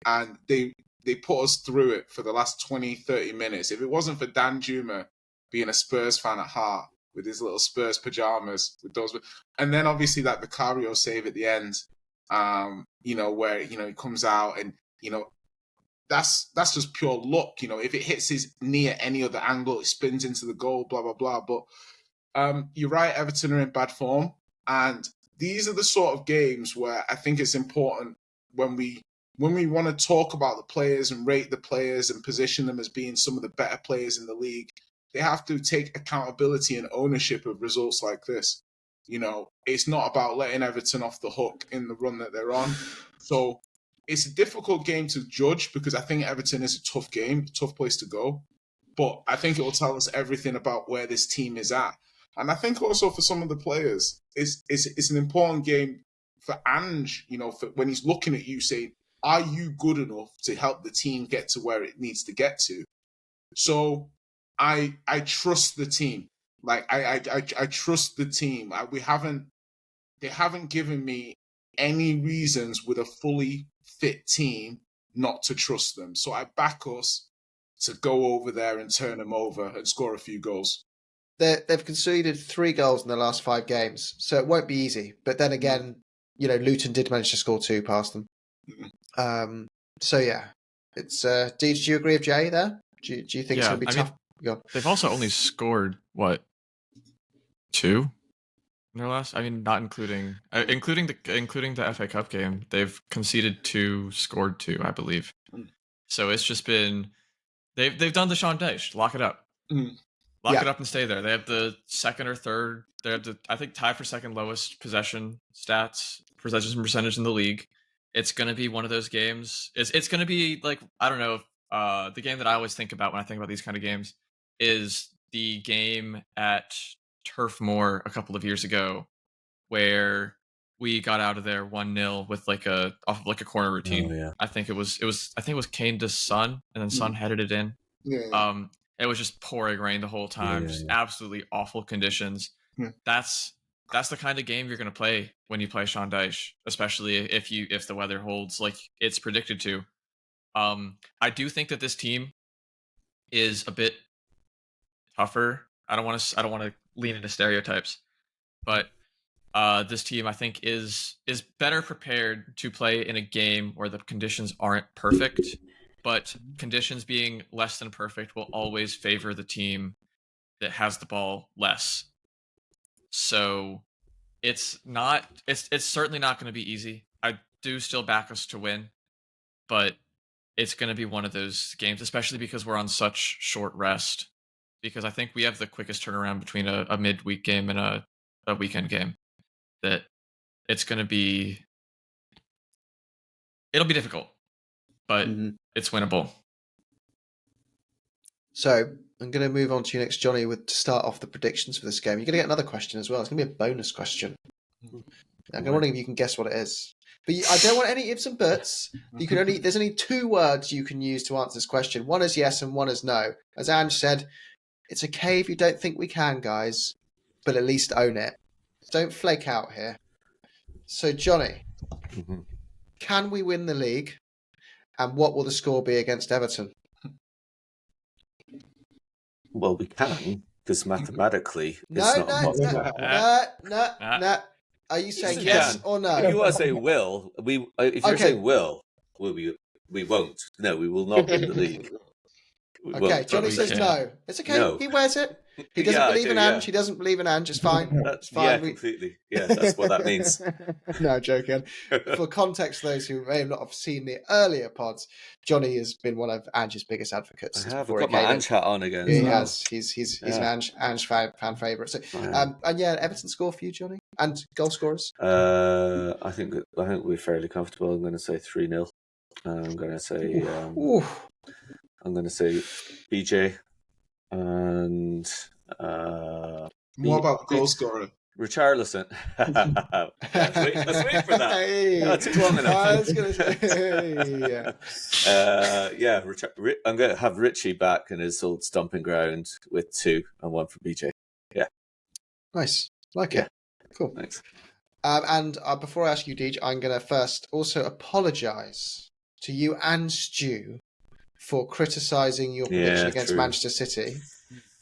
and they put us through it for the last 20, 30 minutes. If it wasn't for Dan Juma being a Spurs fan at heart, with his little Spurs pajamas, with those, and then obviously that Vicario save at the end, where he comes out and that's just pure luck. If it hits his knee at any other angle, it spins into the goal, blah blah blah. But you're right, Everton are in bad form, and these are the sort of games where I think it's important when we want to talk about the players and rate the players and position them as being some of the better players in the league. They have to take accountability and ownership of results like this. It's not about letting Everton off the hook in the run that they're on. So it's a difficult game to judge because I think Everton is a tough game, tough place to go. But I think it will tell us everything about where this team is at. And I think also for some of the players, it's an important game for Ange, for when he's looking at you saying, are you good enough to help the team get to where it needs to get to? So I trust the team. Like I trust the team. They haven't given me any reasons with a fully fit team not to trust them. So I back us to go over there and turn them over and score a few goals. They've conceded 3 goals in the last 5 games, so it won't be easy. But then again, Luton did manage to score 2 past them. So yeah, it's. Do you agree with Jay there? Do you think it's going to be tough? They've also only scored 2 in their last. I mean, not including the FA Cup game. They've conceded 2, scored 2, I believe. So it's just been they've done the Sean Dyche. Lock it up. Lock it up and stay there. They have the second or third. They have I think tie for second lowest possession percentage in the league. It's going to be one of those games. It's going to be like, I don't know. The game that I always think about when I think about these kind of games is the game at Turf Moor a couple of years ago, where we got out of there 1-0 with off of a corner routine. Oh, yeah. I think it was Kane to Son, and then Son headed it in. Yeah. It was just pouring rain the whole time, just absolutely awful conditions. Yeah. That's the kind of game you're going to play when you play Sean Dyche, especially if the weather holds like it's predicted to. I do think that this team is a bit tougher. I don't want to lean into stereotypes, but this team I think is better prepared to play in a game where the conditions aren't perfect. But conditions being less than perfect will always favor the team that has the ball less. So it's certainly not going to be easy. I do still back us to win, but it's going to be one of those games, especially because we're on such short rest. Because I think we have the quickest turnaround between a midweek game and a weekend game. That it'll be difficult, but it's winnable. So I'm going to move on to you next, Johnny, to start off the predictions for this game. You're going to get another question as well. It's going to be a bonus question. I'm wondering if you can guess what it is. But I don't want any ifs and buts. There's only 2 words you can use to answer this question. One is yes and one is no. As Ange said, it's okay if you don't think we can, guys, but at least own it. Don't flake out here. So, Johnny, can we win the league? And what will the score be against Everton? Well, we can, because mathematically No. Are you saying yes or no? If you want to say will, if you're saying will we won't. No, we will not win the league. Okay, Johnny says no. It's okay. No. He wears it. He doesn't believe in Ange. He doesn't believe in Ange. It's fine. It's fine. Yeah, completely. Yeah, that's what that means. No, joking. For context, those who may not have seen the earlier pods, Johnny has been one of Ange's biggest advocates. I have. I've got my Ange hat on again. He has. He's an Ange fan favourite. So, and yeah, Everton score for you, Johnny, and goal scorers. I think we're fairly comfortable. I'm going to say 3-0. I'm going to say. I'm going to say BJ and more about goal scorer. Richarlison. let's wait for that. Hey. That took long enough. I was going to say, I'm going to have Richie back in his old stomping ground with 2 and 1 for BJ. Yeah. Nice. Like it. Cool. Thanks. And before I ask you, Deej, I'm going to first also apologise to you and Stu for criticising your prediction against Manchester City,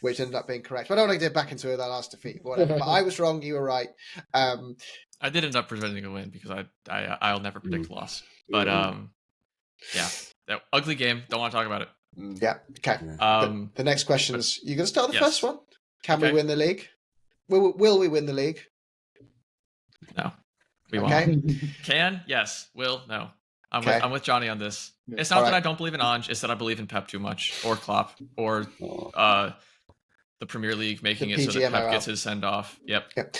which ended up being correct. But I don't want to get back into that last defeat. Whatever. But I was wrong. You were right. I did end up presenting a win because I'll never predict loss. But that ugly game. Don't want to talk about it. Yeah. Okay. The next question is: you're going to start the first one. Can we win the league? Will we win the league? No, we won't. Can? Yes. Will? No. I'm with Johnny on this. It's not that I don't believe in Ange. It's that I believe in Pep too much, or Klopp, or the Premier League making it so that Pep gets his send off. Yep.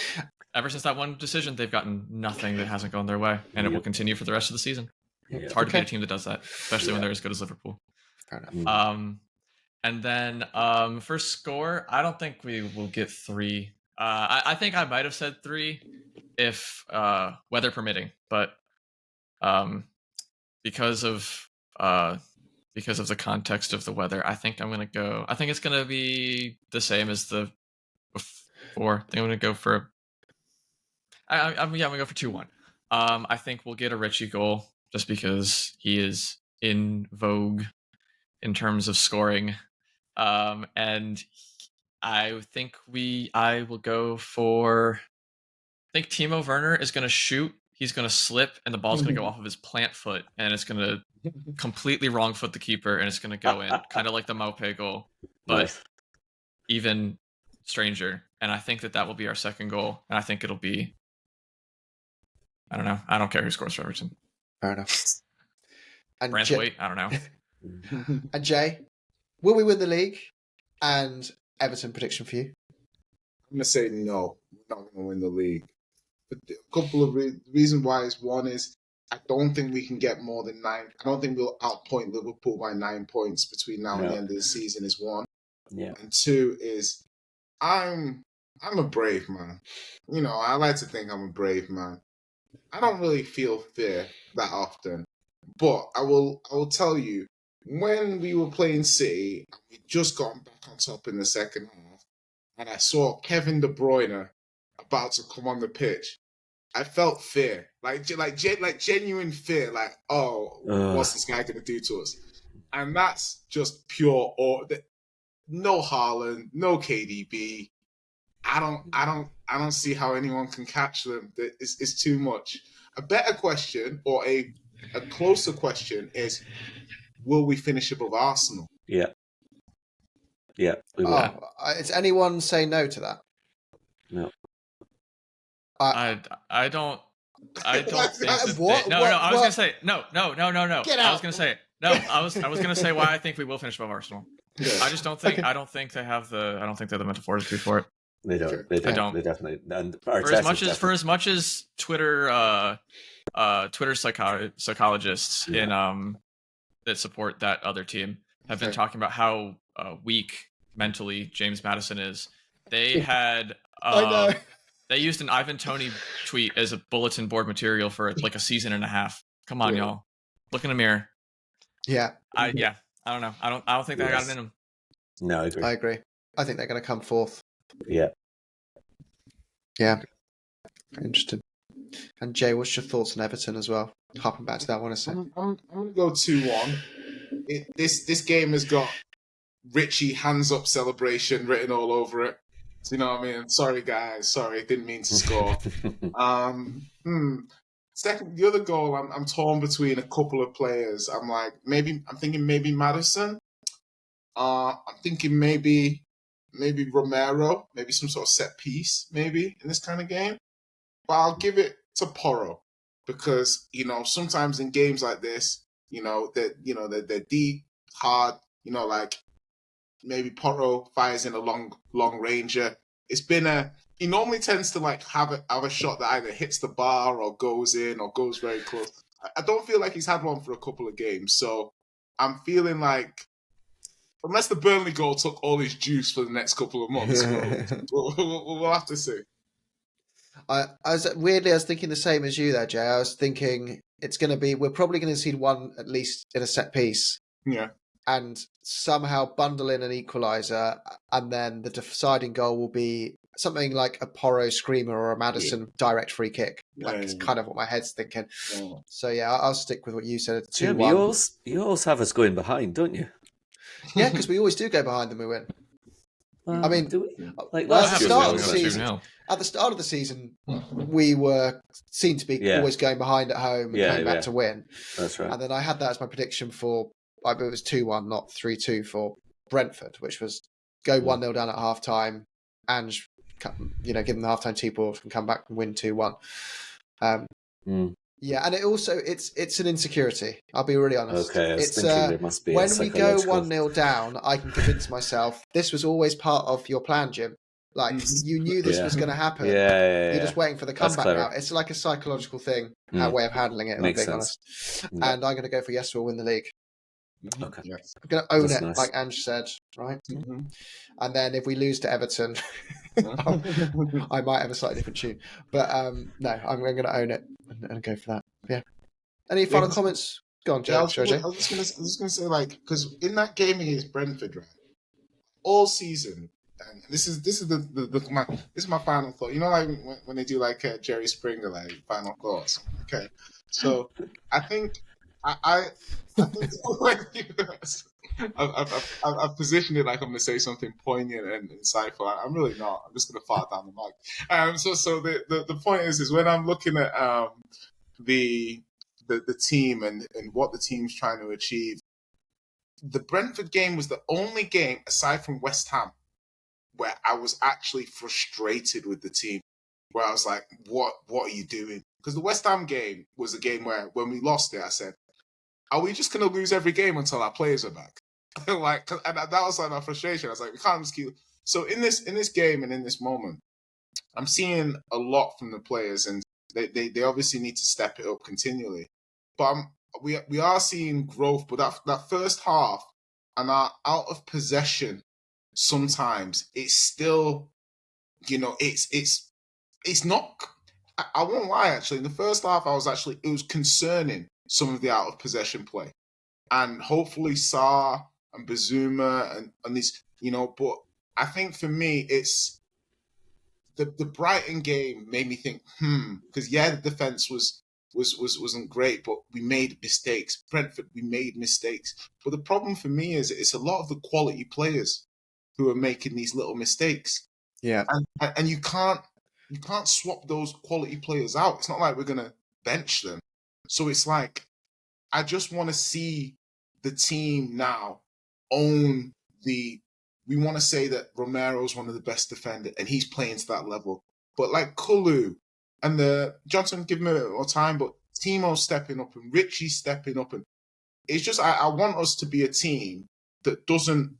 Ever since that one decision, they've gotten nothing that hasn't gone their way, and it will continue for the rest of the season. It's hard to beat a team that does that, especially when they're as good as Liverpool. Fair enough. And then for score, I don't think we will get 3. I think I might have said 3 if weather permitting, but because of because of the context of the weather, I think I'm gonna go. I think it's gonna be the same as the before. I think I'm gonna go for. I'm gonna go for 2-1. I think we'll get a Richie goal just because he is in vogue in terms of scoring. And I think I will go for. I think Timo Werner is gonna shoot. He's gonna slip, and the ball's gonna go off of his plant foot, and it's gonna completely wrong foot the keeper, and it's gonna go in, kind of like the Maupay goal, but Nice. even stranger. And I think that will be our second goal, and I think it'll be. I don't know. I don't care who scores for Everton. Fair enough. And Brantwaite, I don't know. And Jay, will we win the league? And Everton prediction for you? I'm gonna say no. We're not gonna win the league. But a couple of reasons why is one is I don't think we can get more than 9. I don't think we'll outpoint Liverpool by 9 points between now and the end of the season. Is one. Yeah. And 2 is I'm a brave man. You know, I like to think I'm a brave man. I don't really feel fear that often, but I will tell you, when we were playing City, we just got back on top in the second half, and I saw Kevin De Bruyne about to come on the pitch. I felt fear, like genuine fear, like, oh, what's this guy gonna do to us? And that's just pure. Or no Haaland, no KDB. I don't see how anyone can catch them. It's too much. A better question, or a closer question, is: will we finish above Arsenal? Yeah. Yeah. We will. Is anyone say no to that? No. I don't think that What? no. I was gonna say no. Get I out. was gonna say no. I was gonna say why I think we will finish above Arsenal. Yeah. I just don't think. Okay. I don't think they have the. I don't think they're the mental fortitude for it. They don't. They don't. I don't. They definitely. And For as much as Twitter psychologists in that support that other team have been talking about how weak mentally James Maddison is. They had I know. they used an Ivan Toney tweet as a bulletin board material for like a season and a half. Come on, y'all. Look in the mirror. Yeah. I don't know. I don't think they got it in them. No, I agree. I agree. I think they're going to come fourth. Yeah. Yeah. Interesting. And Jay, what's your thoughts on Everton as well? Harping back to that one a sec. I'm going to go 2-1. This game has got Richie hands up celebration written all over it. So, you know what I mean? Sorry, guys. Sorry, didn't mean to score. Second, the other goal, I'm torn between a couple of players. I'm thinking maybe Maddison. I'm thinking maybe Romero, maybe some sort of set piece, maybe in this kind of game. But I'll give it to Porro because sometimes in games like this, they're deep, hard. Like maybe Porro fires in a long ranger. It's been he normally tends to like have a shot that either hits the bar or goes in or goes very close. I don't feel like he's had one for a couple of games, so I'm feeling like unless the Burnley goal took all his juice for the next couple of months, we'll have to see. I was thinking the same as you there, Jay. I was thinking we're probably going to see one at least in a set piece. Yeah. And somehow bundle in an equaliser, and then the deciding goal will be something like a Porro screamer or a Madison direct free kick. It's kind of what my head's thinking. Yeah. So yeah, I'll stick with what you said. 2-1. You always have us going behind, don't you? Yeah, because we always do go behind them. We win. I mean, like at last the year, start of the season. At the start of the season, we were seen to be always going behind at home and coming back to win. That's right. And then I had that as my prediction for. I believe it was 2-1, not 3-2 for Brentford, which was go 1-0 down at half time. Ange, give them the half time two-ball and come back and win 2-1. Yeah, and it's an insecurity. I'll be really honest. Okay, I was thinking there must be when we go 1-0 down, I can convince myself this was always part of your plan, Jim. Like you knew this was going to happen. Yeah. You're just waiting for the comeback now. It's like a psychological thing, our way of handling it. Makes being sense. Honest. And I'm going to go for yes, we'll win the league. Okay. Yes. I'm going to own it, nice. like Ange said, right? Mm-hmm. And then if we lose to Everton, I might have a slightly different tune. But no, I'm going to own it and go for that. Yeah. Any final comments, Go on, Yeah, I Jojo. was just gonna say, like, because in that game against Brentford, right, all season, and this is this is my final thought. You know, like when they do like Jerry Springer, like final thoughts. Okay, so I think I think I've positioned it like I'm going to say something poignant and insightful. I'm really not. I'm just going to fart down the mic. So the point is when I'm looking at the the team and what the team's trying to achieve, the Brentford game was the only game aside from West Ham where I was actually frustrated with the team. Where I was like, what are you doing? Because the West Ham game was a game where when we lost it, I said, are we just going to lose every game until our players are back? Like, and that was like my frustration. I was like, we can't just keep. So in this game and in this moment, I'm seeing a lot from the players, and they obviously need to step it up continually. But we are seeing growth. But that first half and our out of possession, sometimes it's still, it's not. I won't lie. Actually, in the first half, it was concerning some of the out of possession play, and hopefully Sarr and Bazuma and these, But I think for me, it's the Brighton game made me think, because the defense wasn't great, but we made mistakes. Brentford, we made mistakes. But the problem for me is it's a lot of the quality players who are making these little mistakes. Yeah, and you can't swap those quality players out. It's not like we're gonna bench them. So it's like I just want to see the team now own the. We want to say that Romero's one of the best defenders, and he's playing to that level. But like Kulu and the Johnson, give him a bit more time, but Timo stepping up and Richie stepping up, and it's just I want us to be a team that doesn't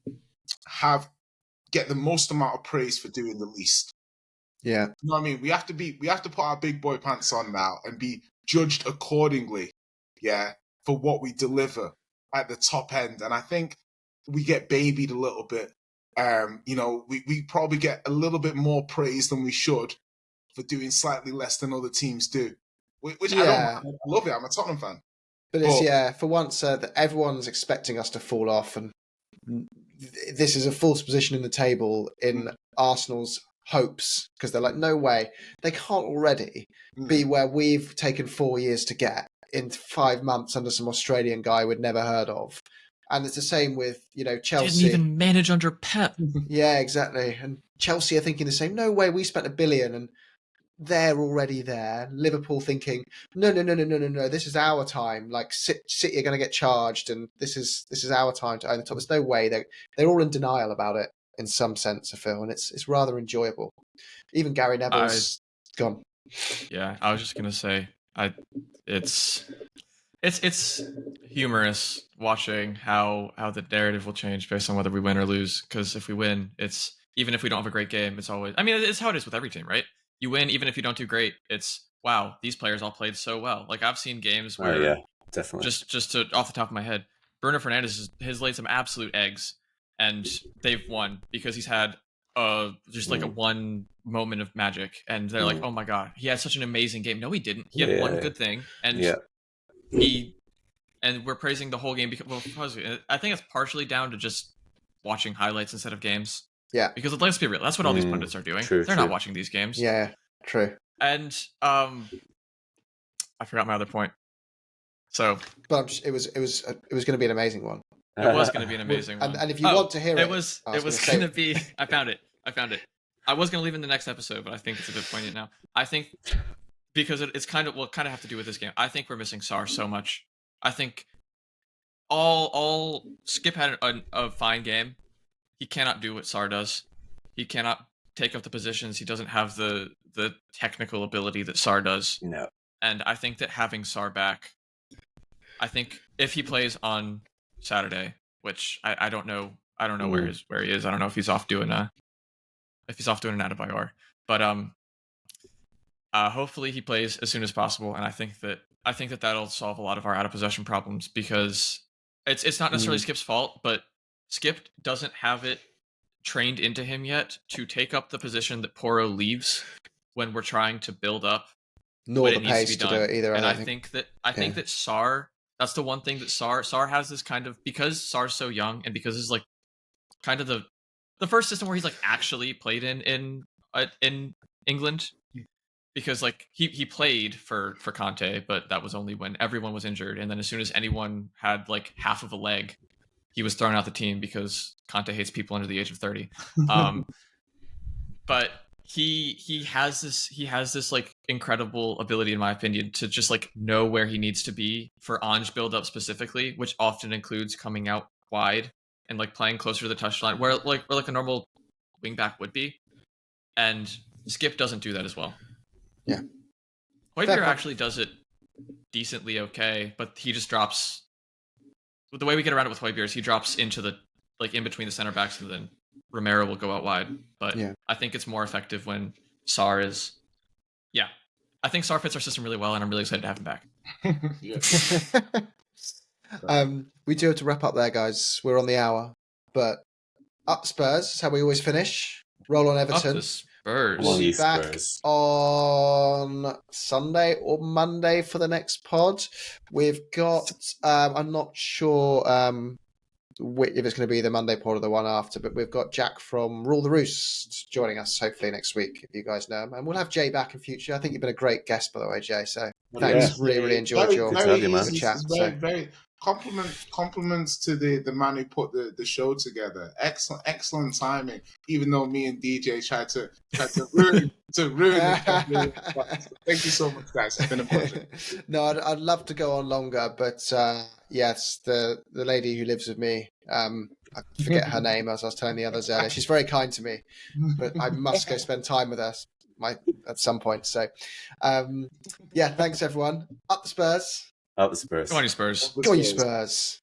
get the most amount of praise for doing the least. Yeah. You know what I mean? We have to put our big boy pants on now and be judged accordingly, for what we deliver at the top end. And I think we get babied a little bit. We probably get a little bit more praise than we should for doing slightly less than other teams do. Which I don't mind. I love it. I'm a Tottenham fan. But it's, for once, that everyone's expecting us to fall off, and this is a false position in the table in Arsenal's hopes, because they're like, no way, they can't already be where we've taken 4 years to get in 5 months under some Australian guy we'd never heard of. And it's the same with, Chelsea. Didn't even manage under Pep. Yeah, exactly. And Chelsea are thinking the same. No way, we spent $1 billion and they're already there. Liverpool thinking, no, this is our time. Like City are going to get charged, and this is our time to own the top. There's no way. They're all in denial about it in some sense, I feel, and it's rather enjoyable. Even Gary Neville's gone. Yeah, I was just gonna say, it's humorous watching how the narrative will change based on whether we win or lose. Because if we win, it's even if we don't have a great game, it's always. I mean, it's how it is with every team, right? You win even if you don't do great. It's wow, these players all played so well. Like I've seen games where definitely. Just to off the top of my head, Bruno Fernandes has laid some absolute eggs, and they've won because he's had just like a one moment of magic, and they're like, oh my god, he had such an amazing game. No, he didn't. He had one good thing, and and we're praising the whole game because I think it's partially down to just watching highlights instead of games. Yeah, because let's be real, that's what all these pundits are doing. They're not watching these games. Yeah, true. And I forgot my other point. So, but it was going to be an amazing one. It was going to be an amazing one. And if you want to hear it, it was going to be. I found it. I was going to leave it in the next episode, but I think it's a bit poignant now. I think because it's kind of have to do with this game. I think we're missing Sarr so much. I think all Skip had a fine game. He cannot do what Sarr does. He cannot take up the positions. He doesn't have the technical ability that Sarr does. No. And I think that having Sarr back, I think if he plays on Saturday, which I don't know where he is. I don't know if he's off doing an Adebayor. But hopefully he plays as soon as possible, and I think that that'll solve a lot of our out of possession problems, because it's not necessarily Skip's fault, but Skip doesn't have it trained into him yet to take up the position that Porro leaves when we're trying to build up. Nor the pace to do it either. And I think that Sarr that's the one thing that Sar has this kind of, because Sar's so young and because it's like kind of the first system where he's like actually played in England, because like he played for Conte, but that was only when everyone was injured, and then as soon as anyone had like half of a leg, he was thrown out the team because Conte hates people under the age of 30. But he has this like incredible ability, in my opinion, to just like know where he needs to be for Ange build up specifically, which often includes coming out wide and like playing closer to the touchline, where a normal wingback would be. And Skip doesn't do that as well. Yeah. Højbjerg actually does it decently okay, but he just drops. The way we get around it with Højbjerg is he drops into the like in between the center backs, and then Romero will go out wide. But I think it's more effective when Sar is. Yeah, I think Sar fits our system really well, and I'm really excited to have him back. We do have to wrap up there, guys. We're on the hour, but up Spurs is how we always finish. Roll on Everton. Up the Spurs. We'll be back on Sunday or Monday for the next pod. We've got, I'm not sure if it's going to be the Monday pod or the one after, but we've got Jack from Rule the Roost joining us hopefully next week, if you guys know him. And we'll have Jay back in future. I think you've been a great guest, by the way, Jay. So thanks. Really enjoyed your chat. Very compliments to the man who put the show together. Excellent timing. Even though me and DJ tried to ruin it. Thank you so much, guys. It's been a pleasure. No, I'd love to go on longer, but yes, the lady who lives with me, I forget her name as I was telling the others earlier. She's very kind to me, but I must go spend time with her at some point. So, thanks everyone. Up the Spurs. Up the Spurs. Go on, you Spurs. Go on, you Spurs.